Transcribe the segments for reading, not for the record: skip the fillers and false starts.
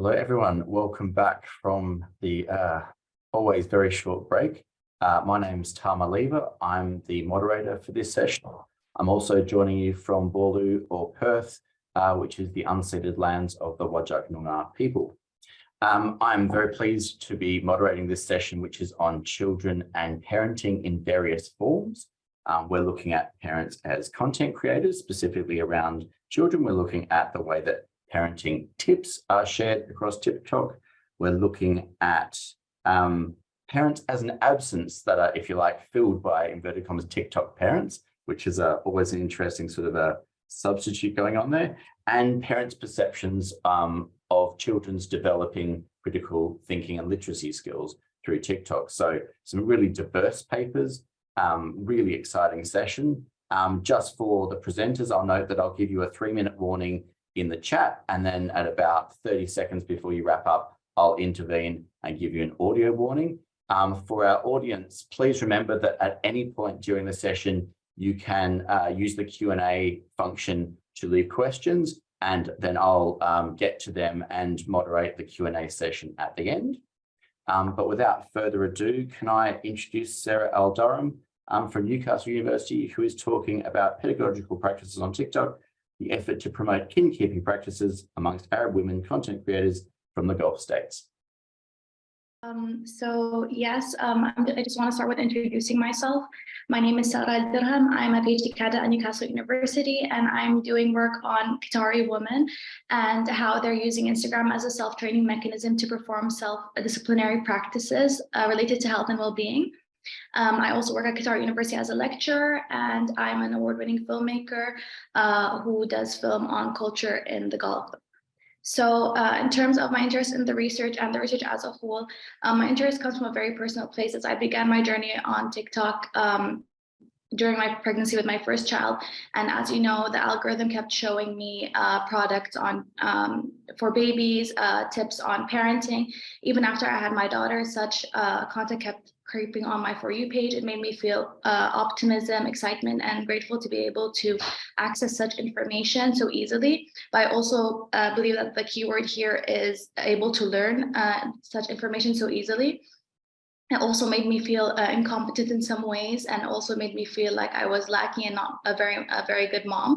Hello, everyone. Welcome back from the always very short break. My name's Tama Lever. I'm the moderator for this session. I'm also joining you from Boorloo or Perth, which is the unceded lands of the Whadjuk Noongar people. I'm very pleased to be moderating this session, which is on children and parenting in various forms. We're looking at parents as content creators, specifically around children. We're looking at the way that parenting tips are shared across TikTok. We're looking at parents as an absence that are, if you like, filled by inverted commas TikTok parents, which is always an interesting sort of a substitute going on there, and parents' perceptions of children's developing critical thinking and literacy skills through TikTok. So some really diverse papers, really exciting session. Just for the presenters, I'll note that I'll give you a 3-minute warning in the chat, and then at about 30 seconds before you wrap up, I'll intervene and give you an audio warning. For our audience, please remember that at any point during the session, you can use the Q&A function to leave questions, and then I'll get to them and moderate the Q&A session at the end. But without further ado, can I introduce Sara Al-Durham from Newcastle University, who is talking about pedagogical practices on TikTok, the effort to promote kin-keeping practices amongst Arab women content creators from the Gulf states. I just want to start with introducing myself. My name is Sara Al-Durham. I'm a PhD candidate at Newcastle University, and I'm doing work on Qatari women and how they're using Instagram as a self-training mechanism to perform self-disciplinary practices related to health and well-being. I also work at Qatar University as a lecturer, and I'm an award-winning filmmaker who does film on culture in the Gulf. So in terms of my interest in the research and the research as a whole, my interest comes from a very personal place as I began my journey on TikTok during my pregnancy with my first child. And as you know, the algorithm kept showing me products on for babies, tips on parenting. Even after I had my daughter, such content kept creeping on my For You page. It made me feel optimism, excitement, and grateful to be able to access such information so easily. But I also believe that the keyword here is able to learn such information so easily. It also made me feel incompetent in some ways, and also made me feel like I was lacking and not a very good mom.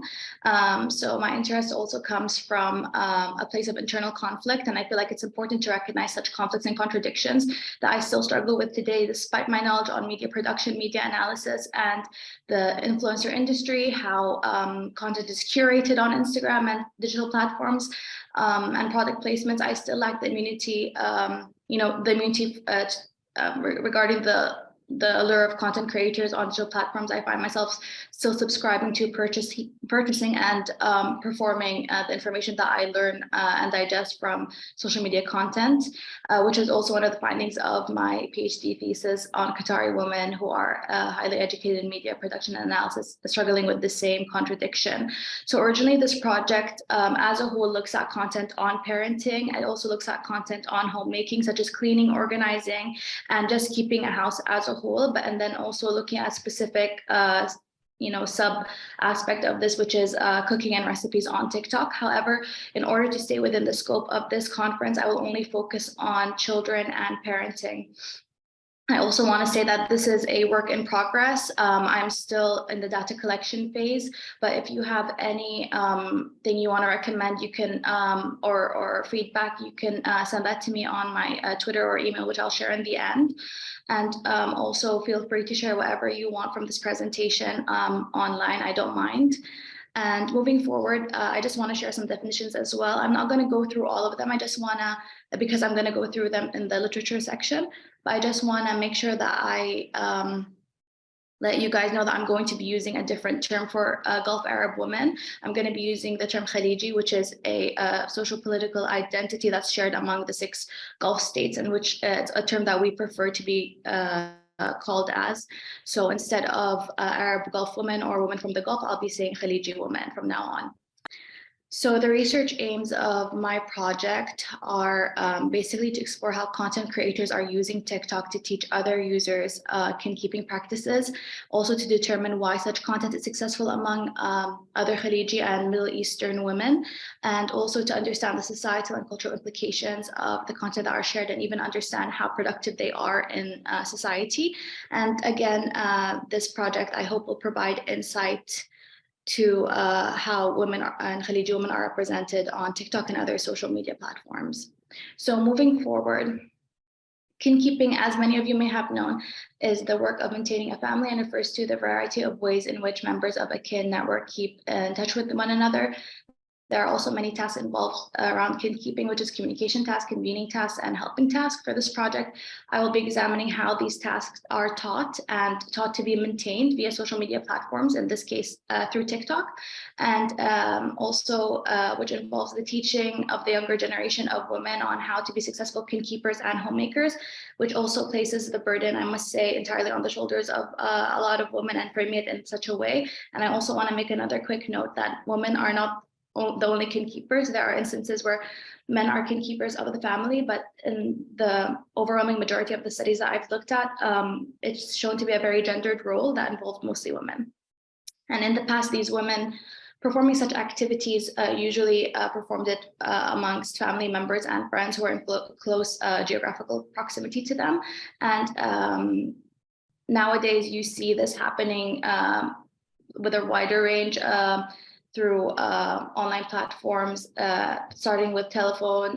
So my interest also comes from a place of internal conflict, and I feel like it's important to recognize such conflicts and contradictions that I still struggle with today, despite my knowledge on media production, media analysis, and the influencer industry, how content is curated on Instagram and digital platforms, and product placements. I still lack the immunity, regarding the allure of content creators on digital platforms. I find myself still subscribing to purchasing and performing the information that I learn and digest from social media content, which is also one of the findings of my PhD thesis on Qatari women who are highly educated in media production and analysis, struggling with the same contradiction. So originally this project as a whole looks at content on parenting. It also looks at content on homemaking, such as cleaning, organizing, and just keeping a house as a whole, and then also looking at specific sub aspect of this, which is cooking and recipes on TikTok. However, in order to stay within the scope of this conference, I will only focus on children and parenting. I also want to say that this is a work in progress. I'm still in the data collection phase, but if you have any thing you want to recommend, you can, or feedback, you can send that to me on my Twitter or email, which I'll share in the end. And also feel free to share whatever you want from this presentation online. I don't mind. And moving forward, I just want to share some definitions as well. I'm not going to go through all of them. I just want to, because I'm going to go through them in the literature section, but I just want to make sure that I let you guys know that I'm going to be using a different term for Gulf Arab women. I'm going to be using the term Khaliji, which is a social political identity that's shared among the 6 Gulf states, and which it's a term that we prefer to be called as. So instead of Arab Gulf women or women from the Gulf, I'll be saying Khaliji women from now on. So the research aims of my project are basically to explore how content creators are using TikTok to teach other users kin-keeping practices, also to determine why such content is successful among other Khaliji and Middle Eastern women, and also to understand the societal and cultural implications of the content that are shared, and even understand how productive they are in society. And again, this project, I hope, will provide insight to how women and Khaliji women are represented on TikTok and other social media platforms. So moving forward, kin-keeping, as many of you may have known, is the work of maintaining a family and refers to the variety of ways in which members of a kin network keep in touch with one another. There are also many tasks involved around kin-keeping, which is communication tasks, convening tasks, and helping tasks. For this project, I will be examining how these tasks are taught to be maintained via social media platforms, in this case, through TikTok, and also which involves the teaching of the younger generation of women on how to be successful kin-keepers and homemakers, which also places the burden, I must say, entirely on the shoulders of a lot of women and framing it in such a way. And I also want to make another quick note that women are not the only kin-keepers. There are instances where men are kin-keepers of the family, but in the overwhelming majority of the studies that I've looked at, it's shown to be a very gendered role that involved mostly women. And in the past, these women performing such activities usually performed it amongst family members and friends who are in close geographical proximity to them. And nowadays, you see this happening with a wider range through online platforms, starting with telephone,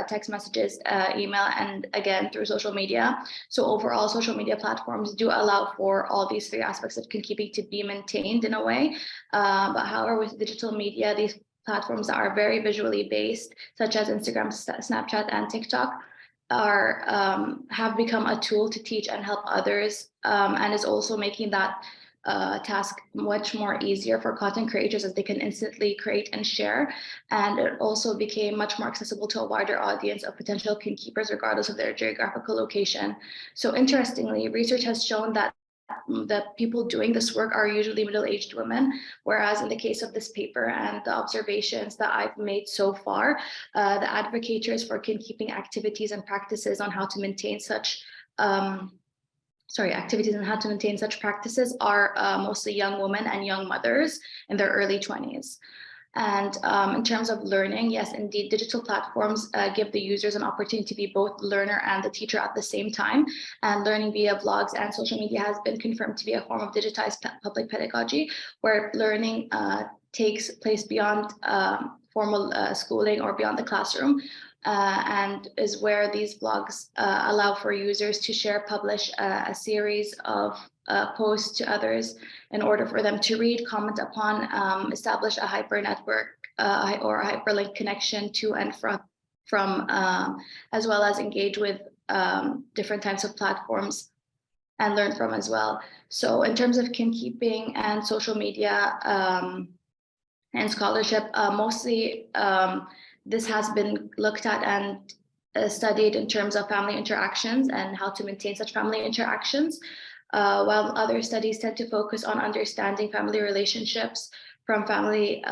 text messages, email, and again, through social media. So overall, social media platforms do allow for all these three aspects of kin-keeping to be maintained in a way. But however, with digital media, these platforms are very visually based, such as Instagram, Snapchat, and TikTok, have become a tool to teach and help others, and is also making that task much more easier for content creators, as they can instantly create and share. And it also became much more accessible to a wider audience of potential kin-keepers, regardless of their geographical location. So interestingly, research has shown that the people doing this work are usually middle-aged women, whereas in the case of this paper and the observations that I've made so far, the advocators for kin-keeping activities and practices on how to maintain such activities and how to maintain such practices are mostly young women and young mothers in their early 20s. And in terms of learning, yes, indeed, digital platforms give the users an opportunity to be both the learner and the teacher at the same time. And learning via vlogs and social media has been confirmed to be a form of digitized public pedagogy, where learning takes place beyond formal schooling or beyond the classroom. And is where these blogs allow for users to share, publish a series of posts to others in order for them to read, comment upon, establish a hyper network or a hyperlink connection to and from as well as engage with different types of platforms and learn from as well. So in terms of kin-keeping and social media and scholarship, mostly this has been looked at and studied in terms of family interactions and how to maintain such family interactions, while other studies tend to focus on understanding family relationships, from family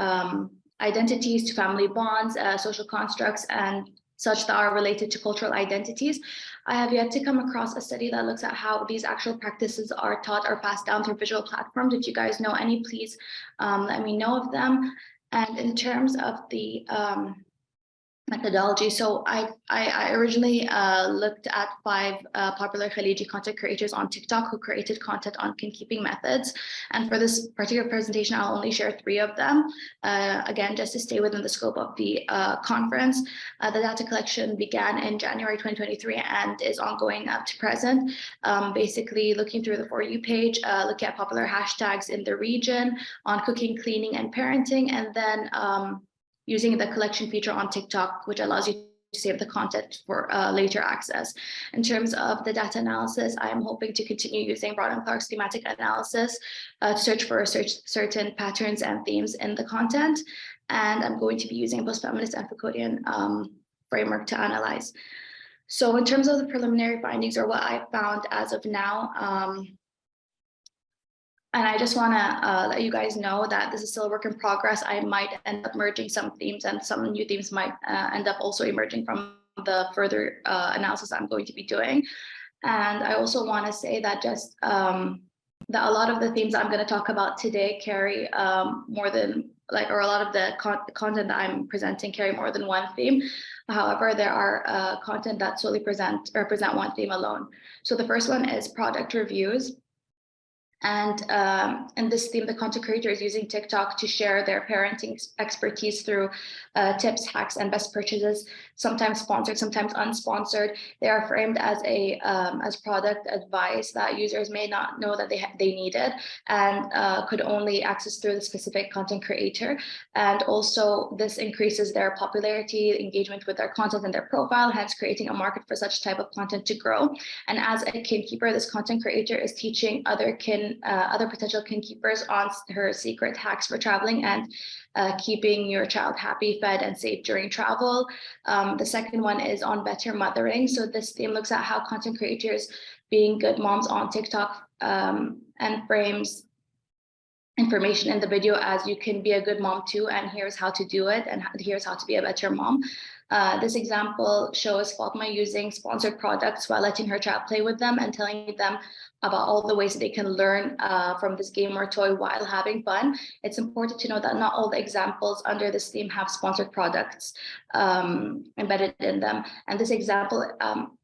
identities to family bonds, social constructs, and such that are related to cultural identities. I have yet to come across a study that looks at how these actual practices are taught or passed down through visual platforms. If you guys know any, please let me know of them. And in terms of the methodology. So I originally looked at 5 popular Khaliji content creators on TikTok who created content on kin-keeping methods. And for this particular presentation, I'll only share 3 of them. Again, just to stay within the scope of the conference. The data collection began in January 2023 and is ongoing up to present. Basically looking through the For You page, looking at popular hashtags in the region on cooking, cleaning, and parenting, and then using the collection feature on TikTok, which allows you to save the content for later access. In terms of the data analysis, I am hoping to continue using Broad and Clark's thematic analysis to search for certain patterns and themes in the content. And I'm going to be using post-feminist and Foucauldian framework to analyze. So in terms of the preliminary findings, or what I found as of now, And I just want to let you guys know that this is still a work in progress. I might end up merging some themes, and some new themes might end up also emerging from the further analysis I'm going to be doing. And I also want to say that just that a lot of the themes I'm going to talk about today carry more than or a lot of the content that I'm presenting carry more than one theme. However, there are content that solely represent one theme alone. So the first one is product reviews. And in this theme, the content creator is using TikTok to share their parenting expertise through tips, hacks, and best purchases, sometimes sponsored, sometimes unsponsored. They are framed as as product advice that users may not know that they needed and could only access through the specific content creator. And also, this increases their popularity, engagement with their content and their profile, hence creating a market for such type of content to grow. And as a kin keeper, this content creator is teaching other potential kin keepers on her secret hacks for traveling and keeping your child happy, fed, and safe during travel. The second one is on better mothering. So this theme looks at how content creators being good moms on TikTok and frames information in the video as you can be a good mom too, and here's how to do it, and here's how to be a better mom. This example shows Fatma using sponsored products while letting her child play with them and telling them about all the ways they can learn from this game or toy while having fun. It's important to know that not all the examples under this theme have sponsored products embedded in them. And this example,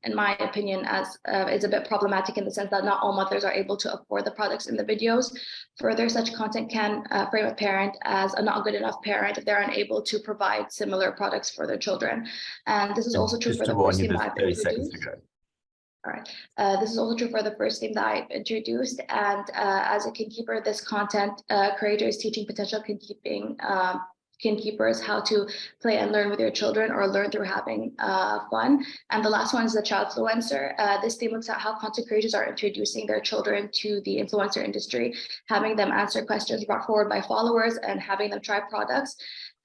in my opinion, is a bit problematic in the sense that not all mothers are able to afford the products in the videos. Further, such content can frame a parent as a not good enough parent if they're unable to provide similar products for their children. And this is also true for the first theme that I've introduced. All right. This is also true for the first theme that I've introduced. And as a kin keeper, this content creator is teaching potential kin keepers how to play and learn with their children or learn through having fun. And the last one is the child influencer. This theme looks at how content creators are introducing their children to the influencer industry, having them answer questions brought forward by followers and having them try products,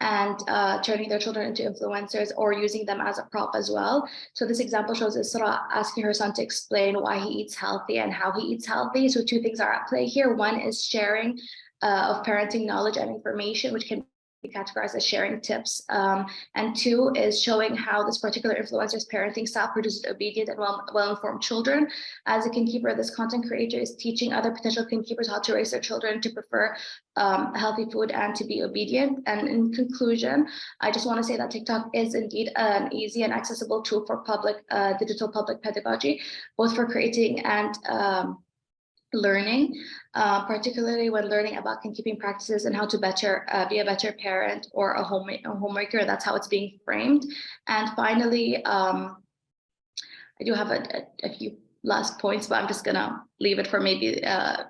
and turning their children into influencers or using them as a prop as well. So this example shows Sara asking her son to explain why he eats healthy and how he eats healthy. So two things are at play here. One is sharing of parenting knowledge and information, which can be categorized as sharing tips. And two is showing how this particular influencer's parenting style produces obedient and well-informed children. As a kin keeper, this content creator is teaching other potential kin keepers how to raise their children to prefer healthy food and to be obedient. And in conclusion, I just want to say that TikTok is indeed an easy and accessible tool for digital public pedagogy, both for creating and learning, particularly when learning about kin keeping practices and how to be a better parent or a homemaker. That's how it's being framed. And finally, I do have a few last points, but I'm just gonna leave it for maybe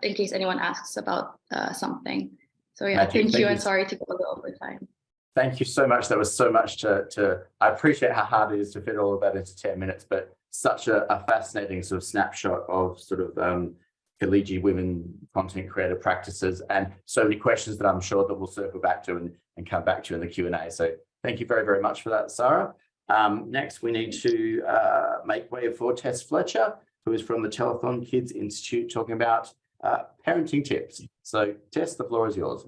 in case anyone asks about something. So yeah, thank you, and sorry to go a little over time. Thank you so much. There was so much to I appreciate how hard it is to fit all of that into 10 minutes, but such a fascinating sort of snapshot of sort of collegiate women content creator practices, and so many questions that I'm sure that we'll circle back to and come back to in the Q&A. So thank you very, very much for that, Sara. Next, we need to make way for Tess Fletcher, who is from the Telethon Kids Institute, talking about parenting tips. So Tess, the floor is yours.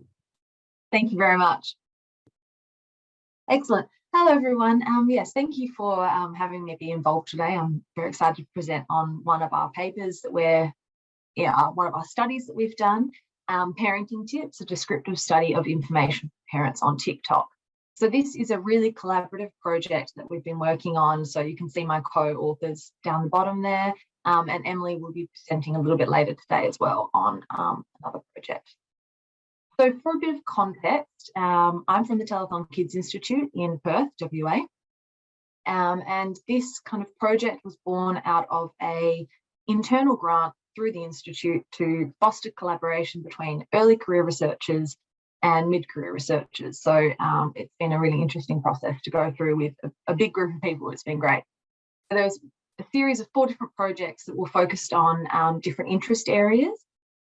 Thank you very much. Excellent. Hello, everyone. Yes, thank you for having me be involved today. I'm very excited to present on one of our papers that one of our studies that we've done, Parenting Tips, a descriptive study of information for parents on TikTok. So this is a really collaborative project that we've been working on. So you can see my co-authors down the bottom there, and Emily will be presenting a little bit later today as well on another project. So for a bit of context, I'm from the Telethon Kids Institute in Perth, WA. And this kind of project was born out of an internal grant through the Institute to foster collaboration between early career researchers and mid-career researchers. So it's been a really interesting process to go through with a big group of people. It's been great. So there's a series of 4 different projects that were focused on different interest areas,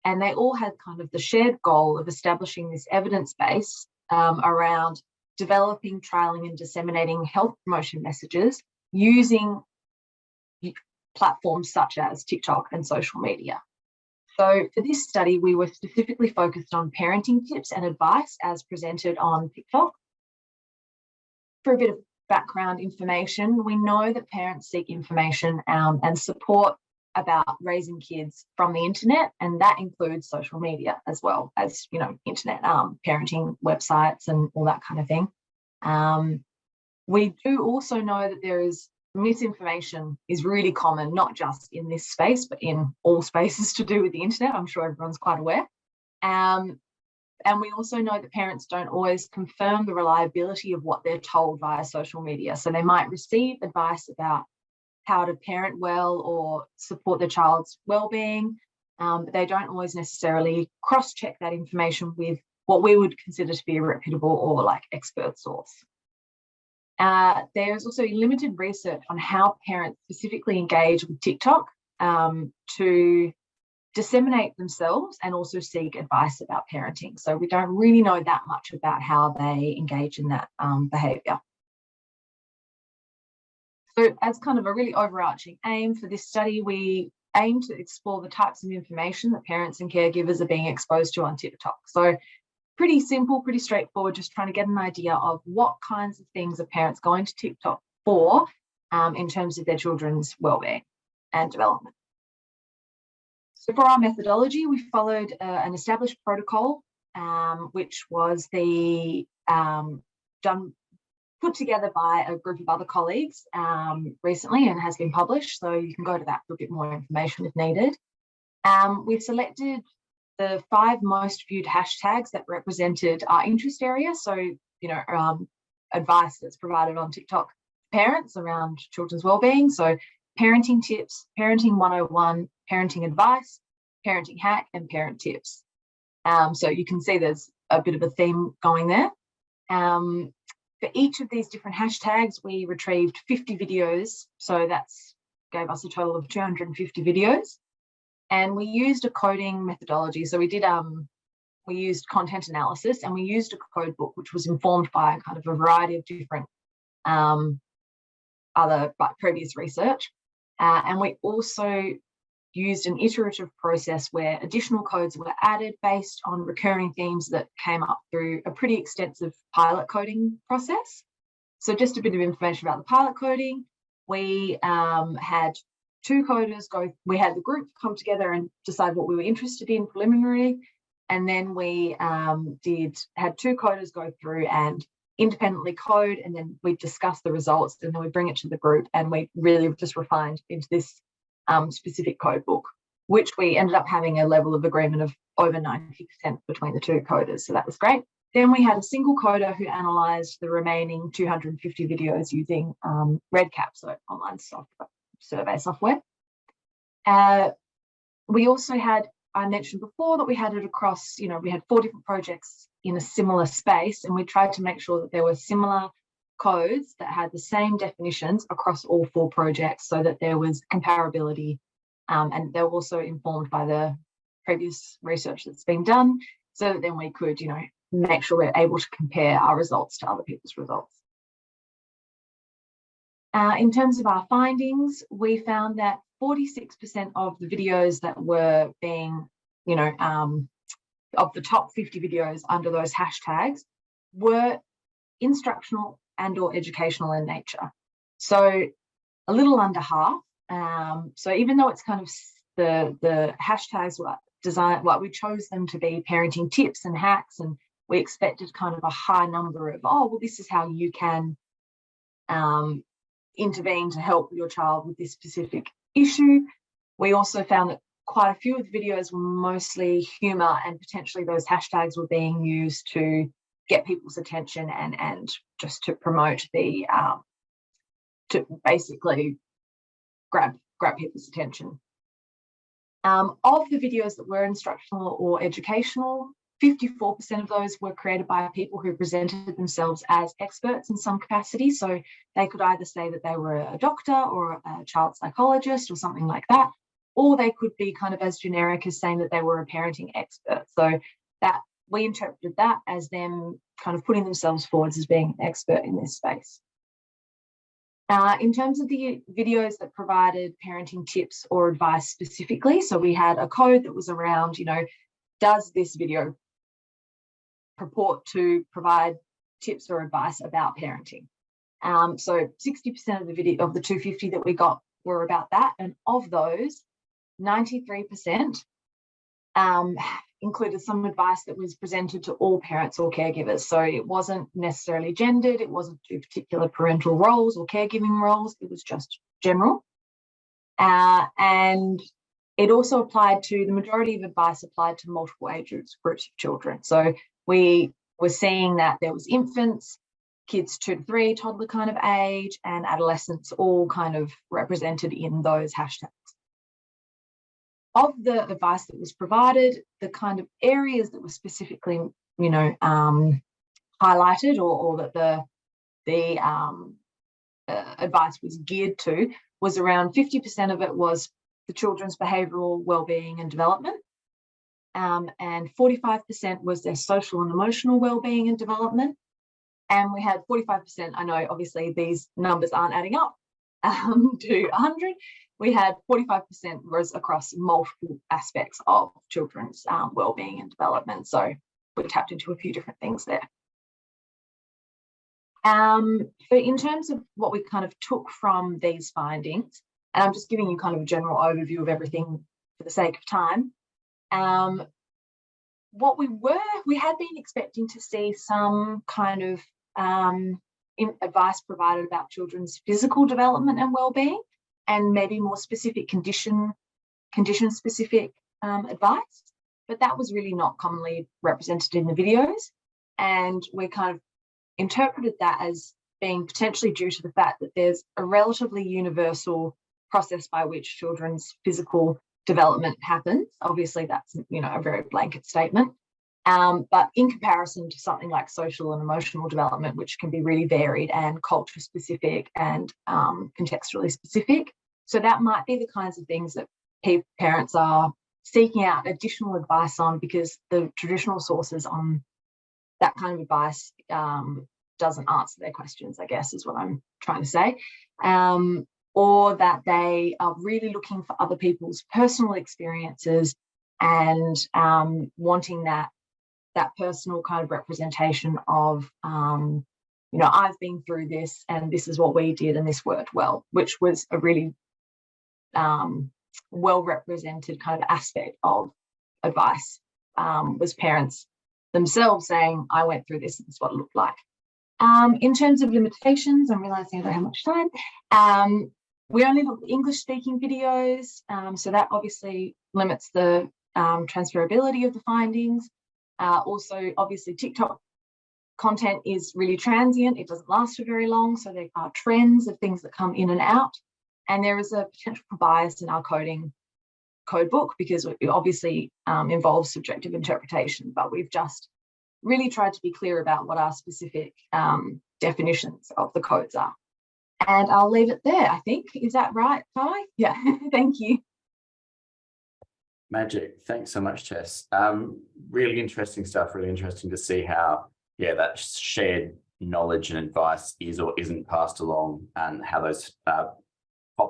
and they all had kind of the shared goal of establishing this evidence base around developing, trialing and disseminating health promotion messages using platforms such as TikTok and social media. So for this study, we were specifically focused on parenting tips and advice as presented on TikTok. For a bit of background information, we know that parents seek information and support about raising kids from the internet, and that includes social media as well as, you know, internet parenting websites and all that kind of thing. We do also know that there is misinformation is really common, not just in this space, but in all spaces to do with the internet. I'm sure everyone's quite aware. And we also know that parents don't always confirm the reliability of what they're told via social media. So they might receive advice about how to parent well or support their child's well-being, but they don't always necessarily cross-check that information with what we would consider to be a reputable or like expert source. There's also limited research on how parents specifically engage with TikTok to disseminate themselves and also seek advice about parenting. So we don't really know that much about how they engage in that behaviour. So as kind of a really overarching aim for this study, we aim to explore the types of information that parents and caregivers are being exposed to on TikTok. So pretty simple, pretty straightforward, just trying to get an idea of what kinds of things are parents going to TikTok for in terms of their children's wellbeing and development. So for our methodology, we followed an established protocol, which was put together by a group of other colleagues recently and has been published. So you can go to that for a bit more information if needed. We've selected the 5 most viewed hashtags that represented our interest area. So, you know, advice that's provided on TikTok to parents around children's wellbeing. So parenting tips, parenting 101, parenting advice, parenting hack, and parent tips. So you can see there's a bit of a theme going there. For each of these different hashtags, we retrieved 50 videos. So that's gave us a total of 250 videos. And we used a coding methodology. So we used content analysis, and we used a code book, which was informed by kind of a variety of different other previous research. And we also used an iterative process where additional codes were added based on recurring themes that came up through a pretty extensive pilot coding process. So just a bit of information about the pilot coding. We had 2 coders we had the group come together and decide what we were interested in preliminarily. And then we had 2 coders go through and independently code, and then we discuss the results, and then we bring it to the group, and we really just refined into this specific code book, which we ended up having a level of agreement of over 90% between the 2 coders. So that was great. Then we had a single coder who analysed the remaining 250 videos using REDCap, so online survey software. We also had, I mentioned before that we had it across, you know, we had 4 different projects in a similar space, and we tried to make sure that there were similar codes that had the same definitions across all 4 projects so that there was comparability, and they were also informed by the previous research that's been done, so that then we could, you know, make sure we're able to compare our results to other people's results. In terms of our findings, we found that 46% of the videos that were being, you know, of the top 50 videos under those hashtags were instructional and or educational in nature. So a little under half. So even though it's kind of the hashtags were designed, well, we chose them to be parenting tips and hacks, and we expected kind of a high number of, oh, well, this is how you can intervene to help your child with this specific issue. We also found that quite a few of the videos were mostly humour, and potentially those hashtags were being used to get people's attention and just to promote the, to basically grab people's attention. Of the videos that were instructional or educational, 54% of those were created by people who presented themselves as experts in some capacity. So they could either say that they were a doctor or a child psychologist or something like that, or they could be kind of as generic as saying that they were a parenting expert. So that we interpreted that as them kind of putting themselves forward as being an expert in this space. In terms of the videos that provided parenting tips or advice specifically, so we had a code that was around, does this video purport to provide tips or advice about parenting? So 60% of the video of the 250 that we got were about that, and of those, 93% included some advice that was presented to all parents or caregivers. So it wasn't necessarily gendered, it wasn't to particular parental roles or caregiving roles, it was just general. And it also applied to, the majority of advice applied to multiple age groups of children. So we were seeing that there was infants, kids 2 to 3, toddler kind of age, and adolescents all kind of represented in those hashtags. Of the advice that was provided, the kind of areas that were specifically, highlighted or that the advice was geared to was around 50% of it was the children's behavioural wellbeing and development, and 45% was their social and emotional wellbeing and development. And we had 45%, I know obviously these numbers aren't adding up to 100, we had 45% was across multiple aspects of children's wellbeing and development. So we tapped into a few different things there. So in terms of what we kind of took from these findings, and I'm just giving you kind of a general overview of everything for the sake of time, we had been expecting to see some kind of advice provided about children's physical development and wellbeing, and maybe more specific condition-specific advice, but that was really not commonly represented in the videos. And we kind of interpreted that as being potentially due to the fact that there's a relatively universal process by which children's physical development happens. Obviously, that's a very blanket statement. But in comparison to something like social and emotional development, which can be really varied and culture specific and contextually specific. So that might be the kinds of things that parents are seeking out additional advice on, because the traditional sources on that kind of advice doesn't answer their questions, I guess is what I'm trying to say. Or that they are really looking for other people's personal experiences and wanting that personal kind of representation of, I've been through this and this is what we did and this worked well, which was a really well represented kind of aspect of advice, was parents themselves saying, I went through this and this is what it looked like. In terms of limitations, I'm realizing I don't have much time. We only look at English speaking videos, so that obviously limits the transferability of the findings. Also, obviously, TikTok content is really transient. It doesn't last for very long, so there are trends of things that come in and out. And there is a potential for bias in our code book, because it obviously involves subjective interpretation, but we've just really tried to be clear about what our specific definitions of the codes are. And I'll leave it there, I think. Is that right, Kai? Yeah, thank you. Magic. Thanks so much, Tess. Really interesting stuff. Really interesting to see how, that shared knowledge and advice is or isn't passed along, and how those top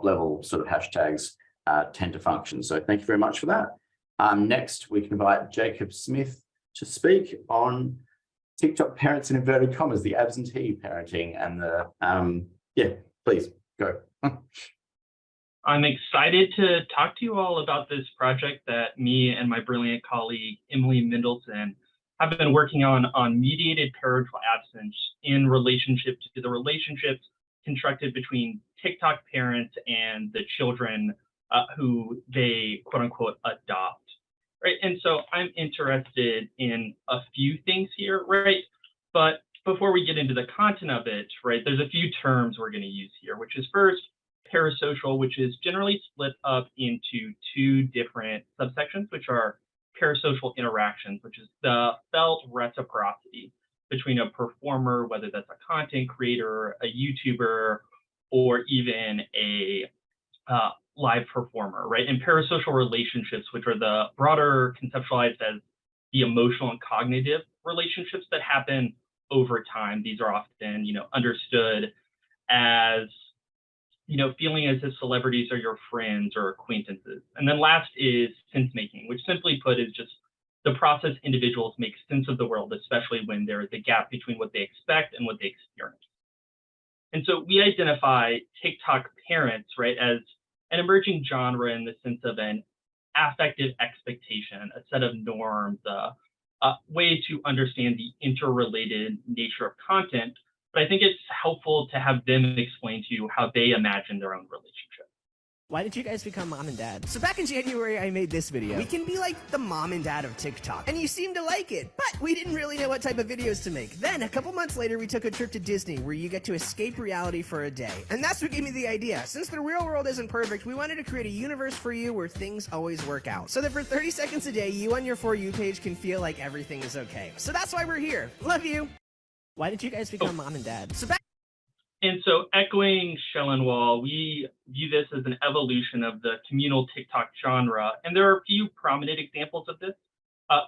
level sort of hashtags tend to function. So thank you very much for that. Next, we can invite Jacob Smith to speak on TikTok parents in inverted commas, the absentee parenting, and the, please go. I'm excited to talk to you all about this project that me and my brilliant colleague, Emily Mendelson, have been working on mediated parental absence in relationship to the relationships constructed between TikTok parents and the children who they quote unquote adopt, right? And so I'm interested in a few things here, right? But before we get into the content of it, right, there's a few terms we're going to use here, which is first, parasocial, which is generally split up into two different subsections, which are parasocial interactions, which is the felt reciprocity between a performer, whether that's a content creator, a YouTuber, or even a live performer, right? And parasocial relationships, which are the broader conceptualized as the emotional and cognitive relationships that happen over time. These are often, understood as feeling as if celebrities are your friends or acquaintances. And then last is sense making, which simply put is just the process individuals make sense of the world, especially when there is a gap between what they expect and what they experience. And so we identify TikTok parents, right, as an emerging genre in the sense of an affective expectation, a set of norms, a way to understand the interrelated nature of content. But I think it's helpful to have them explain to you how they imagine their own relationship. Why did you guys become mom and dad? So back in January, I made this video. We can be like the mom and dad of TikTok. And you seem to like it, but we didn't really know what type of videos to make. Then a couple months later, we took a trip to Disney where you get to escape reality for a day. And that's what gave me the idea. Since the real world isn't perfect, we wanted to create a universe for you where things always work out. So that for 30 seconds a day, you on your For You page can feel like everything is okay. So that's why we're here. Love you. Why did you guys become mom and dad? And so echoing Schellenwall, we view this as an evolution of the communal TikTok genre. And there are a few prominent examples of this.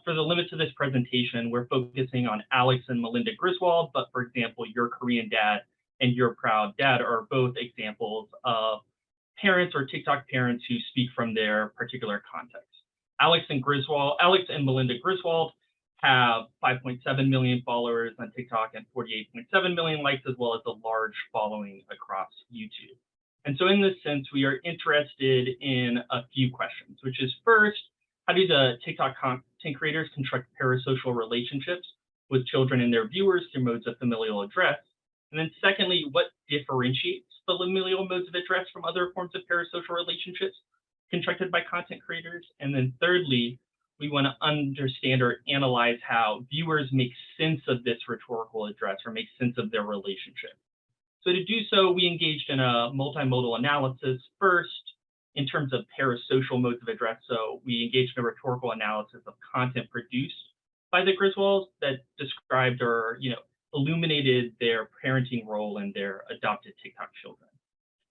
For the limits of this presentation, we're focusing on Alex and Melinda Griswold, but for example, Your Korean Dad and Your Proud Dad are both examples of parents or TikTok parents who speak from their particular context. Alex and Melinda Griswold have 5.7 million followers on TikTok and 48.7 million likes, as well as a large following across YouTube. And so in this sense, we are interested in a few questions, which is first, how do the TikTok content creators construct parasocial relationships with children and their viewers through modes of familial address? And then secondly, what differentiates the familial modes of address from other forms of parasocial relationships constructed by content creators? And then thirdly, we want to understand or analyze how viewers make sense of this rhetorical address or make sense of their relationship. So to do so, we engaged in a multimodal analysis first in terms of parasocial modes of address. So we engaged in a rhetorical analysis of content produced by the Griswolds that described or illuminated their parenting role in their adopted TikTok children.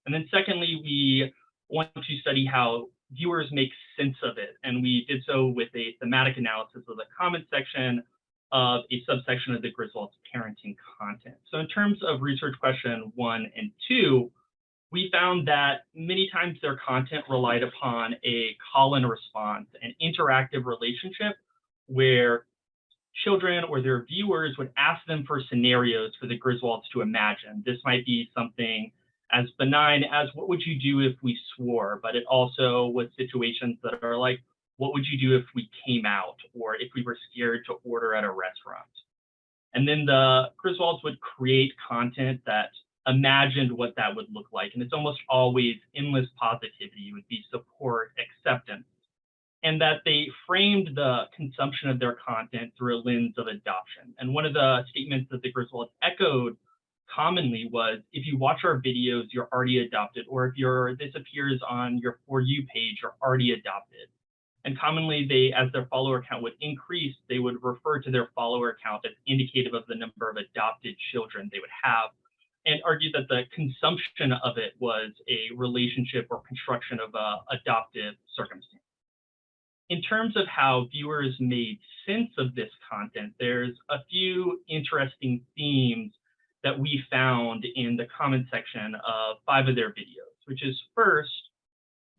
And then secondly, we want to study how viewers make sense of it. And we did so with a thematic analysis of the comment section of a subsection of the Griswold's parenting content. So in terms of research question 1 and 2, we found that many times their content relied upon a call and response, an interactive relationship where children or their viewers would ask them for scenarios for the Griswolds to imagine. This might be something as benign as what would you do if we swore, but it also was situations that are like, what would you do if we came out or if we were scared to order at a restaurant? And then the Griswolds would create content that imagined what that would look like. And it's almost always endless positivity. It would be support, acceptance, and that they framed the consumption of their content through a lens of adoption. And one of the statements that the Griswolds echoed commonly was, if you watch our videos, you're already adopted, or if this appears on your For You page, you're already adopted. And commonly as their follower count would increase, they would refer to their follower count as indicative of the number of adopted children they would have, and argue that the consumption of it was a relationship or construction of a adoptive circumstance. In terms of how viewers made sense of this content, there's a few interesting themes that we found in the comment section of 5 of their videos, which is first,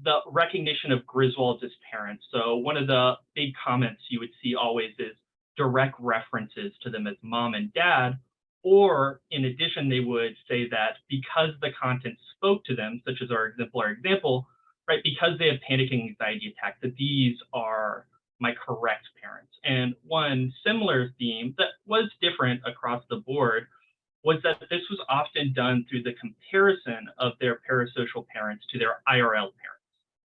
the recognition of Griswolds as parents. So one of the big comments you would see always is direct references to them as mom and dad, or in addition, they would say that because the content spoke to them, such as our exemplar example, right, because they have panic and anxiety attacks, that these are my correct parents. And one similar theme that was different across the board was that this was often done through the comparison of their parasocial parents to their IRL parents,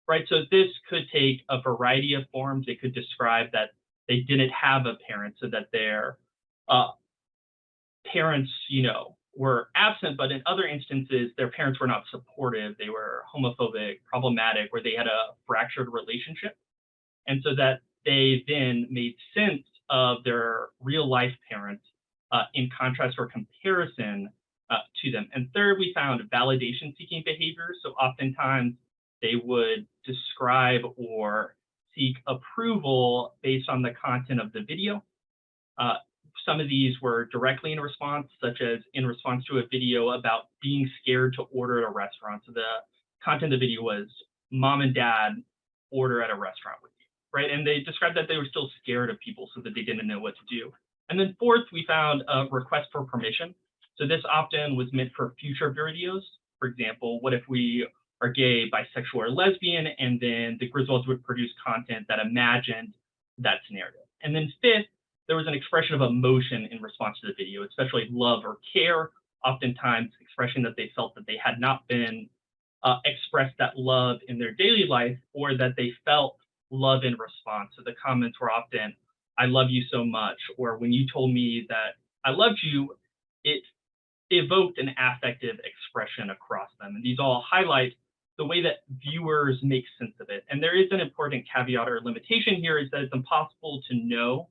right? So this could take a variety of forms. It could describe that they didn't have a parent, so that their parents, were absent, but in other instances, their parents were not supportive. They were homophobic, problematic, or they had a fractured relationship. And so that they then made sense of their real life parents in contrast or comparison to them. And third, we found validation seeking behavior. So oftentimes they would describe or seek approval based on the content of the video. Some of these were directly in response, such as in response to a video about being scared to order at a restaurant. So the content of the video was mom and dad order at a restaurant with you, right? And they described that they were still scared of people so that they didn't know what to do. And then fourth, we found a request for permission. So this opt-in was meant for future videos. For example, what if we are gay, bisexual, or lesbian, and then the Griswolds would produce content that imagined that scenario. And then fifth, there was an expression of emotion in response to the video, especially love or care, oftentimes expressing that they felt that they had not been expressed that love in their daily life, or that they felt love in response. So the comments were often, "I love you so much," or "when you told me that I loved you, it evoked an affective expression across them." And these all highlight the way that viewers make sense of it. And there is an important caveat or limitation here, is that it's impossible to know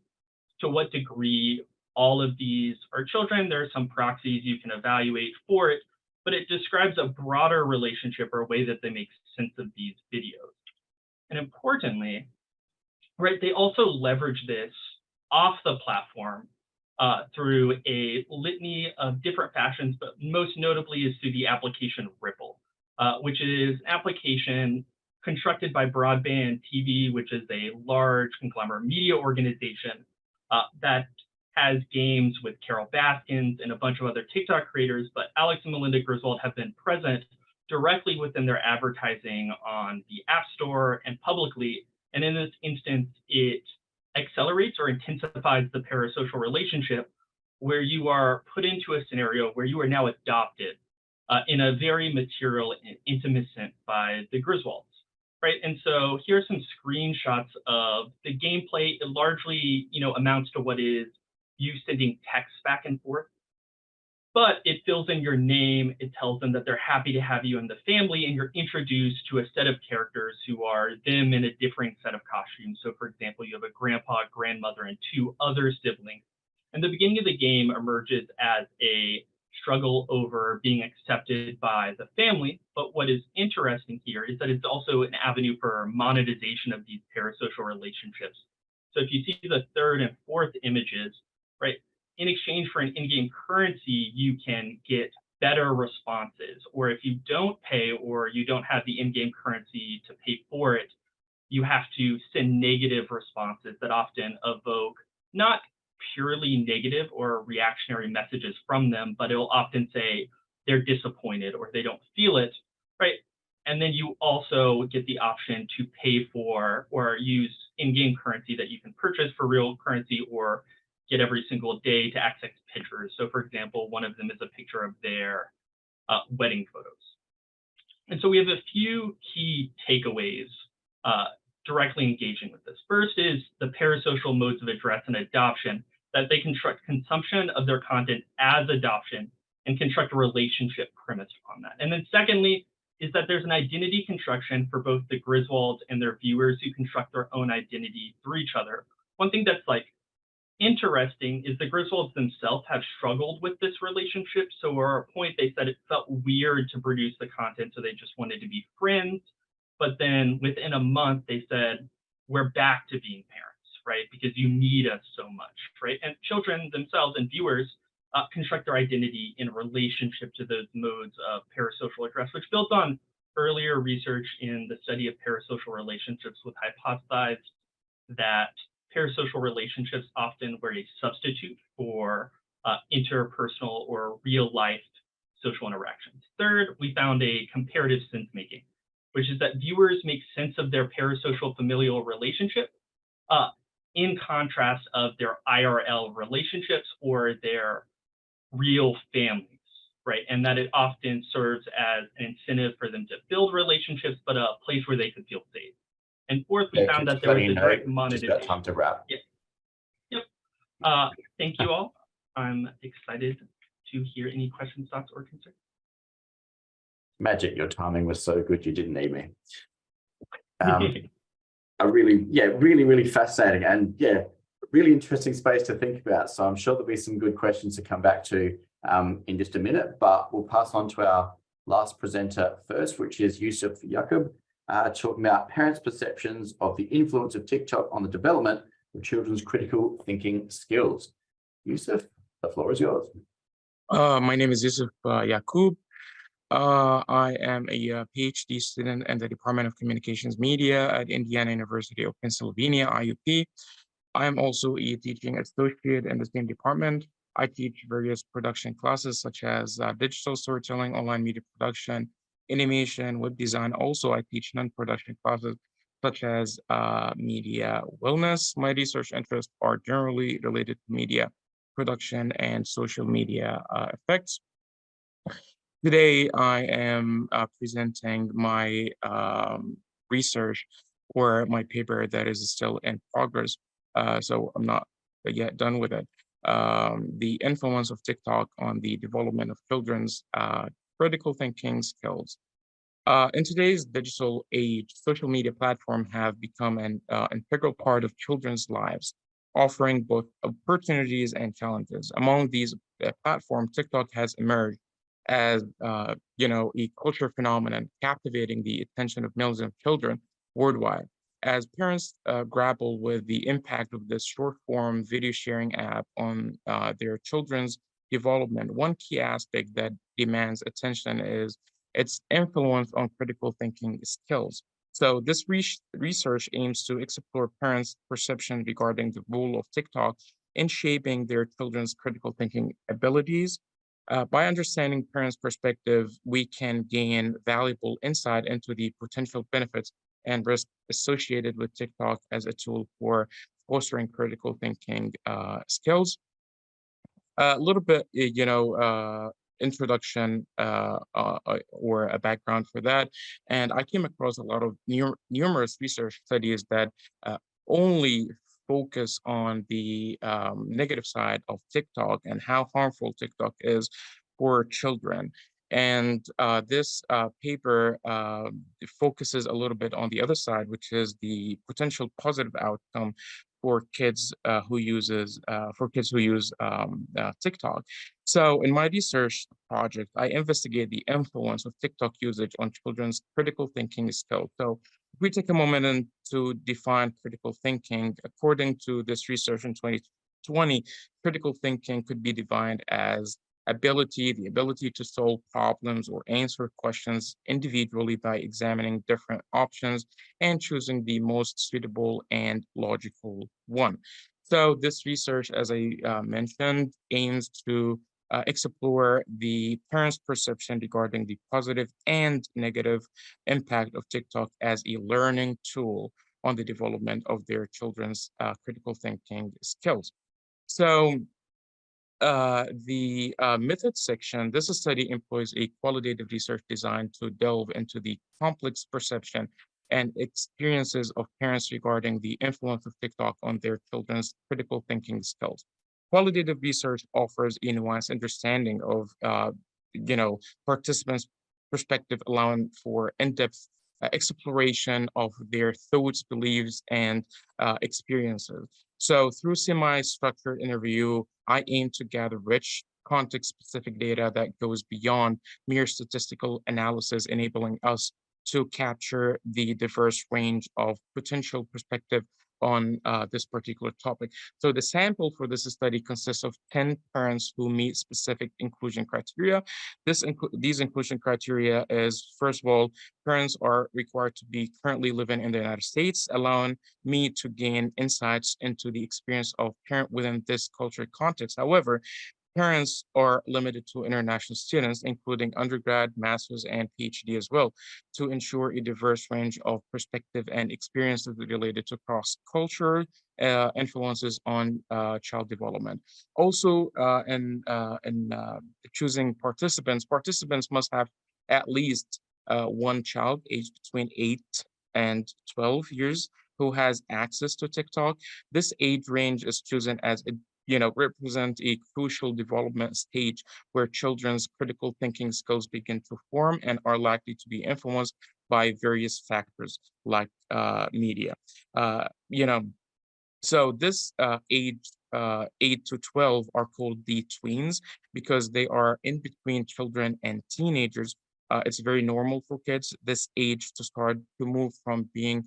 to what degree all of these are children. There are some proxies you can evaluate for it, but it describes a broader relationship or a way that they make sense of these videos. And importantly, right, they also leverage this off the platform through a litany of different fashions, but most notably is through the application Ripple, which is an application constructed by Broadband TV, which is a large conglomerate media organization that has games with Carol Baskins and a bunch of other TikTok creators, but Alex and Melinda Griswold have been present directly within their advertising on the App Store and publicly. And in this instance, it accelerates or intensifies the parasocial relationship where you are put into a scenario where you are now adopted in a very material and intimate sense by the Griswolds, right? And so here are some screenshots of the gameplay. It largely, amounts to what is you sending texts back and forth, but it fills in your name. It tells them that they're happy to have you in the family, and you're introduced to a set of characters who are them in a differing set of costumes. So for example, you have a grandpa, grandmother, and 2 other siblings. And the beginning of the game emerges as a struggle over being accepted by the family. But what is interesting here is that it's also an avenue for monetization of these parasocial relationships. So if you see the 3rd and 4th images, right, in exchange for an in-game currency, you can get better responses. Or if you don't pay, or you don't have the in-game currency to pay for it, you have to send negative responses that often evoke not purely negative or reactionary messages from them, but it'll often say they're disappointed or they don't feel it, right? And then you also get the option to pay for or use in-game currency that you can purchase for real currency or get every single day to access pictures. So for example, one of them is a picture of their wedding photos. And so we have a few key takeaways directly engaging with this. First is the parasocial modes of address and adoption, that they construct consumption of their content as adoption and construct a relationship premised upon that. And then secondly, is that there's an identity construction for both the Griswolds and their viewers who construct their own identity through each other. One thing that's interesting is the Griswolds themselves have struggled with this relationship. So at a point they said it felt weird to produce the content, so they just wanted to be friends. But then within a month they said, we're back to being parents, right? Because you need us so much, right? And children themselves and viewers construct their identity in relationship to those modes of parasocial address, which built on earlier research in the study of parasocial relationships, with hypothesized that parasocial relationships often were a substitute for interpersonal or real life social interactions. Third, we found a comparative sense making, which is that viewers make sense of their parasocial familial relationship in contrast of their IRL relationships or their real families, right? And that it often serves as an incentive for them to build relationships, but a place where they could feel safe. And fourth, we found that there was a direct monetization. Just got time to wrap. Yeah. Yep. Thank you all. I'm excited to hear any questions, thoughts, or concerns. Magic, your timing was so good you didn't need me. Really fascinating, and really interesting space to think about. So I'm sure there'll be some good questions to come back to in just a minute, but we'll pass on to our last presenter first, which is Youssef YAKOUB, talking about parents' perceptions of the influence of TikTok on the development of children's critical thinking skills. Youssef, the floor is yours. My name is Youssef YAKOUB. I am a PhD student in the Department of Communications Media at Indiana University of Pennsylvania, IUP. I am also a teaching associate in the same department. I teach various production classes such as digital storytelling, online media production, animation, web design. Also, I teach non-production classes such as media wellness. My research interests are generally related to media production and social media effects. Today, I am presenting my research or my paper that is still in progress. So I'm not yet done with it. The influence of TikTok on the development of children's critical thinking skills. In today's digital age, social media platforms have become an integral part of children's lives, offering both opportunities and challenges. Among these platforms, TikTok has emerged as a culture phenomenon, captivating the attention of millions of children worldwide. As parents grapple with the impact of this short-form video sharing app on their children's development, one key aspect that demands attention is its influence on critical thinking skills. So this research aims to explore parents' perception regarding the role of TikTok in shaping their children's critical thinking abilities. By understanding parents' perspective, we can gain valuable insight into the potential benefits and risks associated with TikTok as a tool for fostering critical thinking skills. A little bit, introduction or a background for that. And I came across a lot of numerous research studies that only focus on the negative side of TikTok and how harmful TikTok is for children. And this paper focuses a little bit on the other side, which is the potential positive outcome for kids who use TikTok. So in my research project, I investigate the influence of TikTok usage on children's critical thinking skills. So if we take a moment and to define critical thinking, according to this research in 2020, critical thinking could be defined as the ability to solve problems or answer questions individually by examining different options and choosing the most suitable and logical one. So this research, as I mentioned, aims to explore the parents' perception regarding the positive and negative impact of TikTok as a learning tool on the development of their children's critical thinking skills. So the methods section, this study employs a qualitative research designed to delve into the complex perception and experiences of parents regarding the influence of TikTok on their children's critical thinking skills. Qualitative research offers a nuanced understanding of, participants' perspective, allowing for in-depth exploration of their thoughts, beliefs, and experiences. So through semi-structured interview, I aim to gather rich, context-specific data that goes beyond mere statistical analysis, enabling us to capture the diverse range of potential perspective on this particular topic. So the sample for this study consists of 10 parents who meet specific inclusion criteria. These inclusion criteria is, first of all, parents are required to be currently living in the United States, allowing me to gain insights into the experience of parent within this cultural context. However, parents are limited to international students, including undergrad, master's, and PhD as well, to ensure a diverse range of perspective and experiences related to cross-cultural influences on child development. Also, in choosing participants must have at least one child aged between 8 and 12 years who has access to TikTok. This age range is chosen as it represent a crucial development stage where children's critical thinking skills begin to form and are likely to be influenced by various factors like media. So this age 8 to 12 are called the tweens because they are in between children and teenagers. It's very normal for kids this age to start to move from being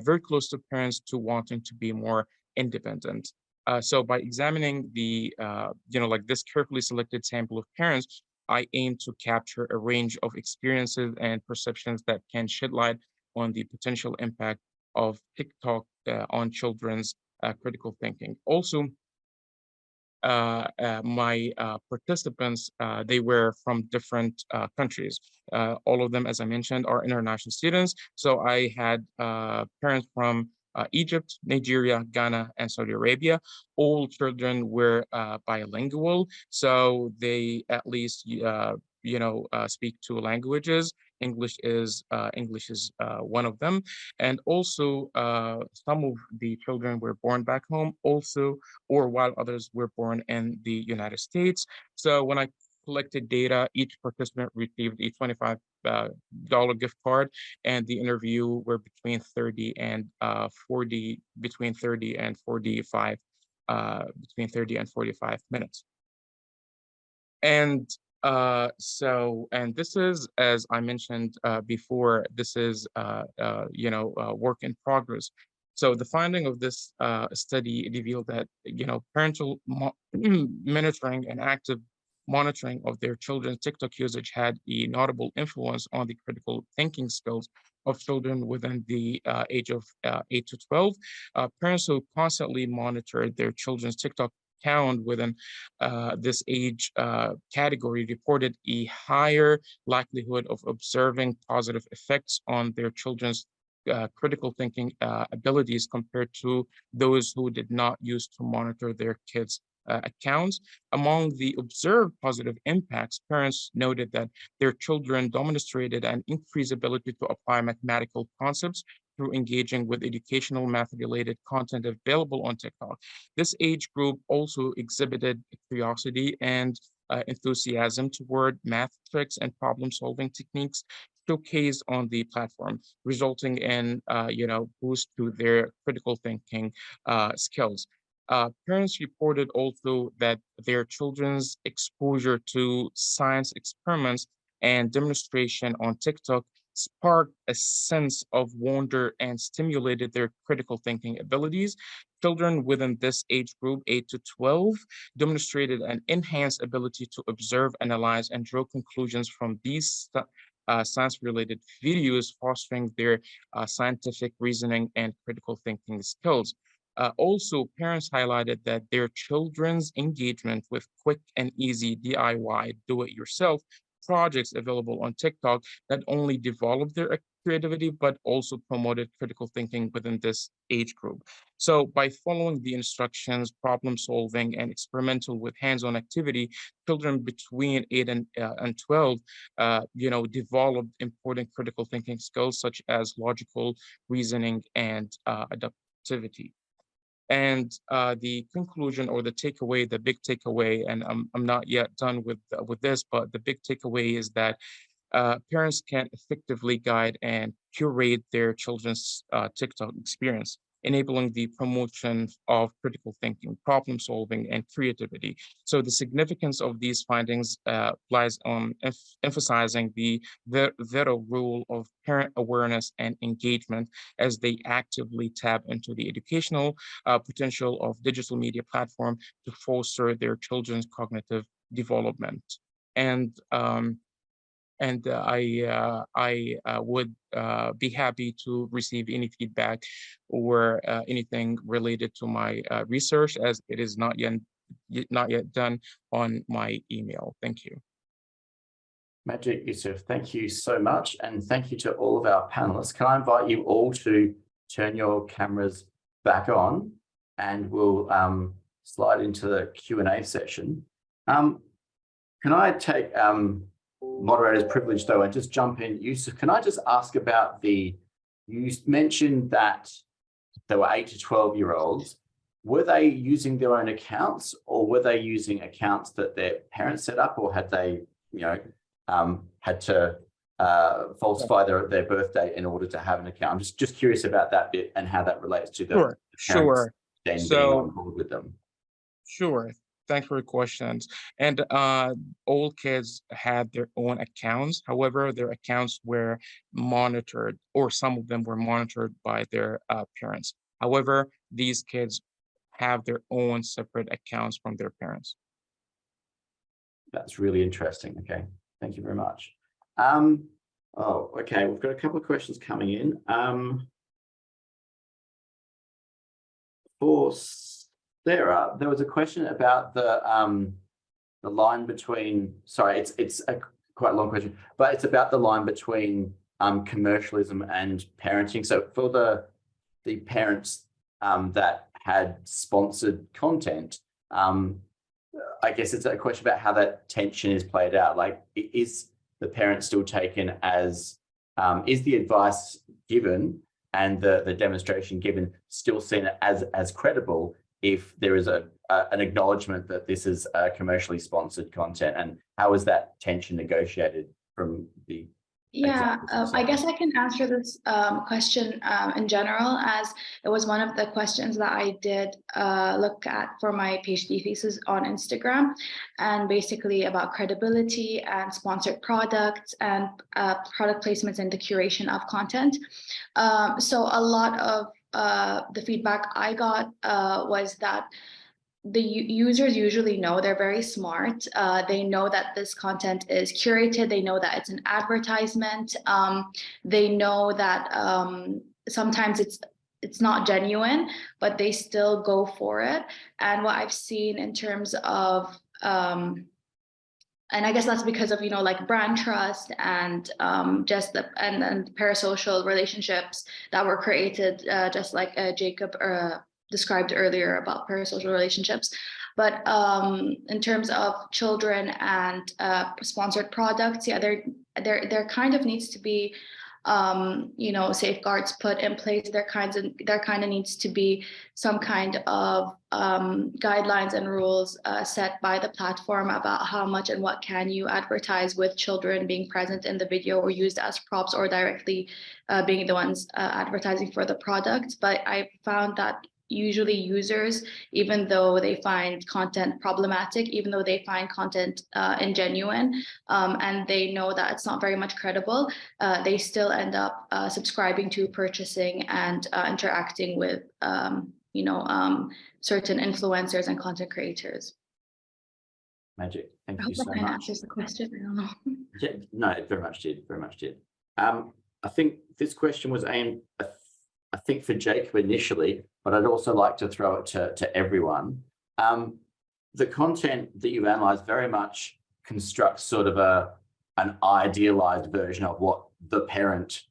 very close to parents to wanting to be more independent. So by examining the, like this carefully selected sample of parents, I aim to capture a range of experiences and perceptions that can shed light on the potential impact of TikTok on children's critical thinking. Also, my participants, they were from different countries. All of them, as I mentioned, are international students. So I had parents from Egypt, Nigeria, Ghana, and Saudi Arabia. All children were bilingual, so they at least speak two languages. English is one of them, and also some of the children were born back home, also, or while others were born in the United States. So when I collected data, each participant received a $25 gift card, and the interview were between 30 and 40, between 30 and 45, between 30 and 45 minutes. And and this is, as I mentioned before, this is work in progress. So the finding of this study revealed that parental monitoring and active monitoring of their children's TikTok usage had a notable influence on the critical thinking skills of children within the age of 8 to 12. Parents who constantly monitored their children's TikTok account within this age category reported a higher likelihood of observing positive effects on their children's critical thinking abilities compared to those who did not use to monitor their kids' accounts. Among the observed positive impacts, parents noted that their children demonstrated an increased ability to apply mathematical concepts through engaging with educational math-related content available on TikTok. This age group also exhibited curiosity and enthusiasm toward math tricks and problem-solving techniques showcased on the platform, resulting in boost to their critical thinking skills. Parents reported also that their children's exposure to science experiments and demonstration on TikTok sparked a sense of wonder and stimulated their critical thinking abilities. Children within this age group, 8 to 12, demonstrated an enhanced ability to observe, analyze, and draw conclusions from these science-related videos, fostering their scientific reasoning and critical thinking skills. Also, parents highlighted that their children's engagement with quick and easy DIY, do-it-yourself projects available on TikTok not only developed their creativity, but also promoted critical thinking within this age group. So by following the instructions, problem solving, and experimental with hands-on activity, children between 8 and 12, developed important critical thinking skills such as logical reasoning and adaptivity. And the conclusion or the takeaway, the big takeaway, and I'm not yet done with this, but the big takeaway is that parents can effectively guide and curate their children's TikTok experience, enabling the promotion of critical thinking, problem solving, and creativity. So the significance of these findings lies on emphasizing the vital role of parent awareness and engagement as they actively tap into the educational potential of digital media platform to foster their children's cognitive development. And I would be happy to receive any feedback or anything related to my research, as it is not yet done on my email. Thank you. Magic, Youssef, thank you so much. And thank you to all of our panelists. Can I invite you all to turn your cameras back on, and we'll slide into the Q&A session. Can I take moderator's privilege though and just jump in? Youssef, can I just ask about you mentioned that there were 8 to 12-year-olds. Were they using their own accounts, or were they using accounts that their parents set up, or had they, had to falsify their birthday in order to have an account? I'm just curious about that bit and how that relates to the Sure. then being on board with them. Sure. Thanks for your questions. And all kids had their own accounts. However, their accounts were monitored, or some of them were monitored by their parents. However, these kids have their own separate accounts from their parents. That's really interesting. Okay, thank you very much. Oh, okay, we've got a couple of questions coming in. For Sarah, there was a question about the line between, sorry, it's a quite a long question, but it's about the line between commercialism and parenting. So for the parents that had sponsored content, I guess it's a question about how that tension is played out. Like, is the parent still taken as, is the advice given and the demonstration given still seen as credible if there is an acknowledgement that this is commercially sponsored content? And how is that tension negotiated from the Yeah, I guess I can answer this question in general, as it was one of the questions that I did look at for my PhD thesis on Instagram, and basically about credibility and sponsored products and product placements and the curation of content. So a lot of the feedback I got was that the users usually know, they're very smart. They know that this content is curated. They know that it's an advertisement. They know that sometimes it's not genuine, but they still go for it. And what I've seen in terms of, and I guess that's because of, like brand trust and just and parasocial relationships that were created, just like YAKOUB described earlier about parasocial relationships. But in terms of children and sponsored products, yeah, there kind of needs to be safeguards put in place. There kind of needs to be some kind of guidelines and rules set by the platform about how much and what can you advertise with children being present in the video or used as props or directly being the ones advertising for the product. But I found that usually users, even though they find content problematic, even though they find content ingenuine, and they know that it's not very much credible, they still end up subscribing to, purchasing, and interacting with certain influencers and content creators. Magic. Thank I you hope so that kind of much. answers the question. I don't know. Yeah, no, it very much did. Very much did. I think this question was aimed, I think, for YAKOUB initially, but I'd also like to throw it to everyone. The content that you analyze very much constructs sort of an idealized version of what the parent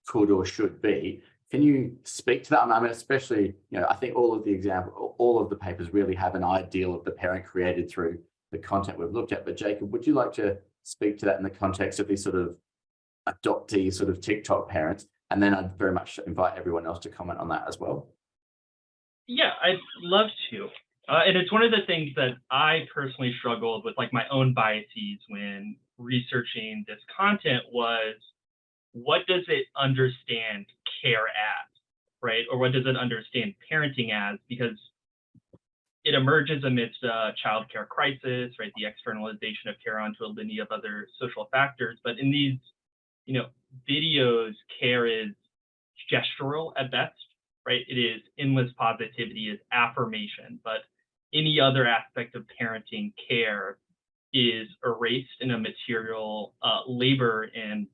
could or should be. Can you speak to that? I mean, especially, I think all of the papers really have an ideal of the parent created through the content we've looked at. But YAKOUB, would you like to speak to that in the context of these sort of adoptee sort of TikTok parents? And then I'd very much invite everyone else to comment on that as well. Yeah, I'd love to. And it's one of the things that I personally struggled with, like my own biases when researching this content was, what does it understand care as, right? Or what does it understand parenting as? Because it emerges amidst a childcare crisis, right? The externalization of care onto a litany of other social factors. But in these, videos, care is gestural at best, right? It is endless positivity, is affirmation, but any other aspect of parenting care is erased in a material labor and,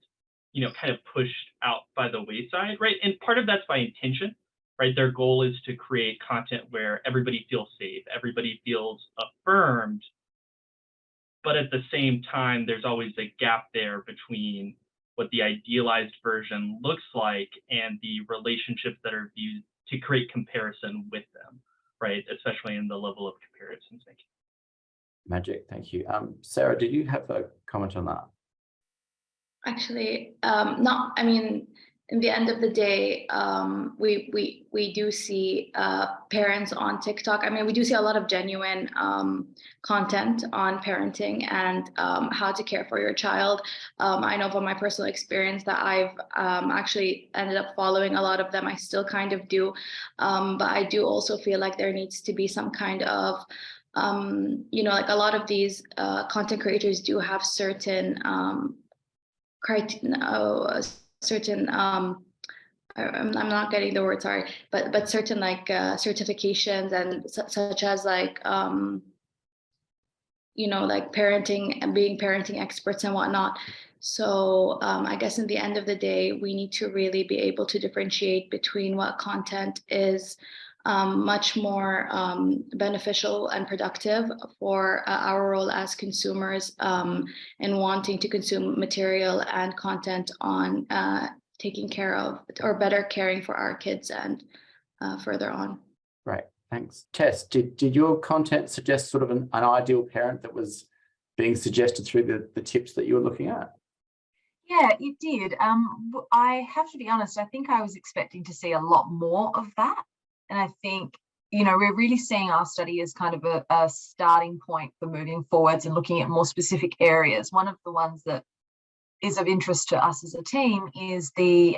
kind of pushed out by the wayside, right? And part of that's by intention, right? Their goal is to create content where everybody feels safe, everybody feels affirmed, but at the same time, there's always a gap there between what the idealized version looks like and the relationships that are viewed to create comparison with them, right? Especially in the level of comparisons making. Magic, thank you. Sarah, did you have a comment on that? Actually, not. I mean, in the end of the day, we do see parents on TikTok. I mean, we do see a lot of genuine content on parenting and how to care for your child. I know from my personal experience that I've actually ended up following a lot of them. I still kind of do, but I do also feel like there needs to be some kind of like a lot of these content creators do have certain I'm not getting the word, sorry, but certain like certifications and such as like you know, like parenting and being parenting experts and whatnot. So I guess in the end of the day, we need to really be able to differentiate between what content is much more beneficial and productive for our role as consumers in wanting to consume material and content on taking care of or better caring for our kids and further on. Right. Thanks. Tess, did your content suggest sort of an ideal parent that was being suggested through the tips that you were looking at? Yeah, it did. I have to be honest, I think I was expecting to see a lot more of that. And I think, you know, we're really seeing our study as kind of a starting point for moving forwards and looking at more specific areas. One of the ones that is of interest to us as a team is the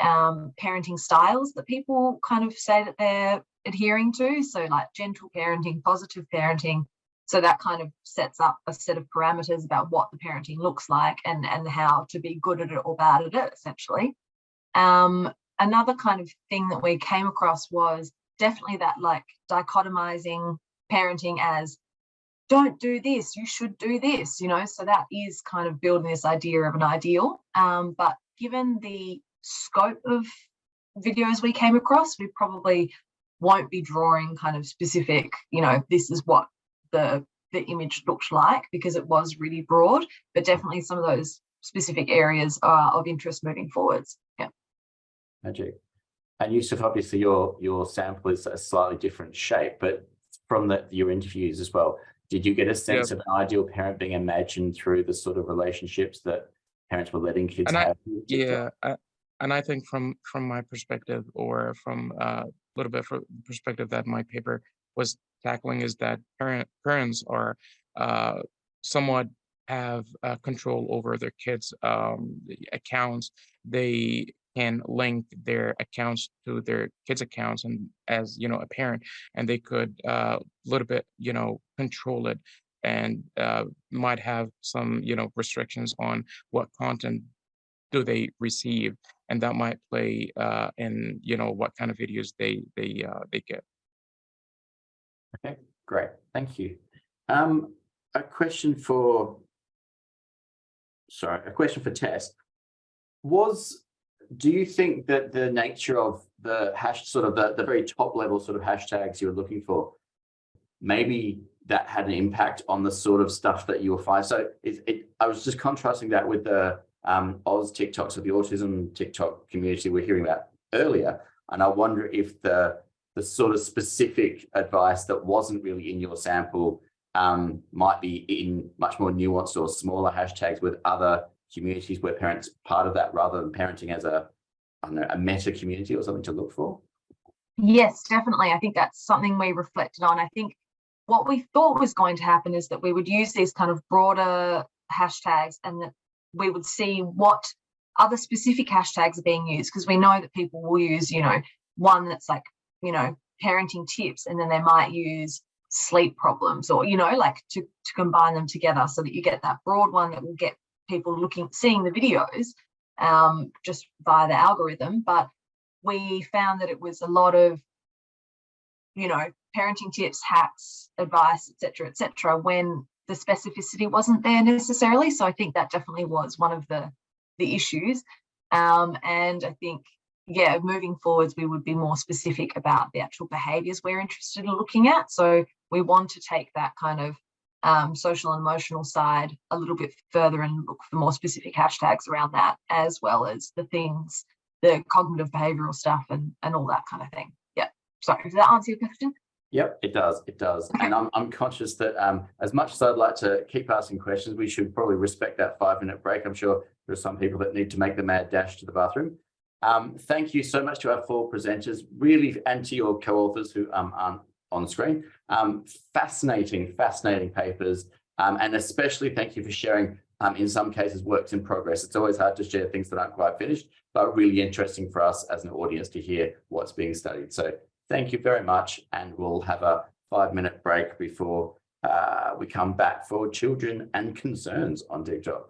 parenting styles that people kind of say that they're adhering to. So like gentle parenting, positive parenting. So that kind of sets up a set of parameters about what the parenting looks like and how to be good at it or bad at it, essentially. Another kind of thing that we came across was definitely that like dichotomizing parenting as don't do this, you should do this, you know, so that is kind of building this idea of an ideal. But given the scope of videos we came across, we probably won't be drawing kind of specific, you know, this is what the image looked like, because it was really broad, but definitely some of those specific areas are of interest moving forwards. Yeah. Magic. And Youssef, obviously your sample is a slightly different shape, but from your interviews as well, did you get a sense of an ideal parent being imagined through the sort of relationships that parents were letting kids have? And I think from my perspective, or from a little bit from the perspective that my paper was tackling, is that parents are somewhat have control over their kids' accounts. They can link their accounts to their kids' accounts, and as you know, a parent, and they could little bit, you know, control it, and might have some, you know, restrictions on what content do they receive, and that might play in, you know, what kind of videos they get. Okay, great, thank you. A question for Tess. Do you think that the nature of the the very top level sort of hashtags you were looking for, maybe that had an impact on the sort of stuff that you were finding? So I was just contrasting that with the Oz TikToks of the autism TikTok community we're hearing about earlier, and I wonder if the sort of specific advice that wasn't really in your sample might be in much more nuanced or smaller hashtags with other communities where parents part of that, rather than parenting as a meta community or something to look for. Yes, definitely. I think that's something we reflected on. I think what we thought was going to happen is that we would use these kind of broader hashtags, and that we would see what other specific hashtags are being used, because we know that people will use, you know, one that's like, you know, parenting tips, and then they might use sleep problems, or, you know, like to combine them together so that you get that broad one that will get people seeing the videos just via the algorithm. But we found that it was a lot of, you know, parenting tips, hacks, advice, etc., when the specificity wasn't there necessarily. So I think that definitely was one of the issues. And I think, yeah, moving forwards, we would be more specific about the actual behaviours we're interested in looking at. So we want to take that kind of social and emotional side a little bit further and look for more specific hashtags around that, as well as the things, the cognitive behavioural stuff and all that kind of thing. Yeah. Sorry, does that answer your question? Yep, it does. It does. Okay. And I'm conscious that as much as I'd like to keep asking questions, we should probably respect that 5-minute break. I'm sure there are some people that need to make the mad dash to the bathroom. Thank you so much to our 4 presenters, really, and to your co-authors who aren't on screen. Fascinating papers, and especially thank you for sharing, in some cases, works in progress. It's always hard to share things that aren't quite finished, but really interesting for us as an audience to hear what's being studied. So thank you very much, and we'll have a 5-minute break before we come back for children and concerns on TikTok.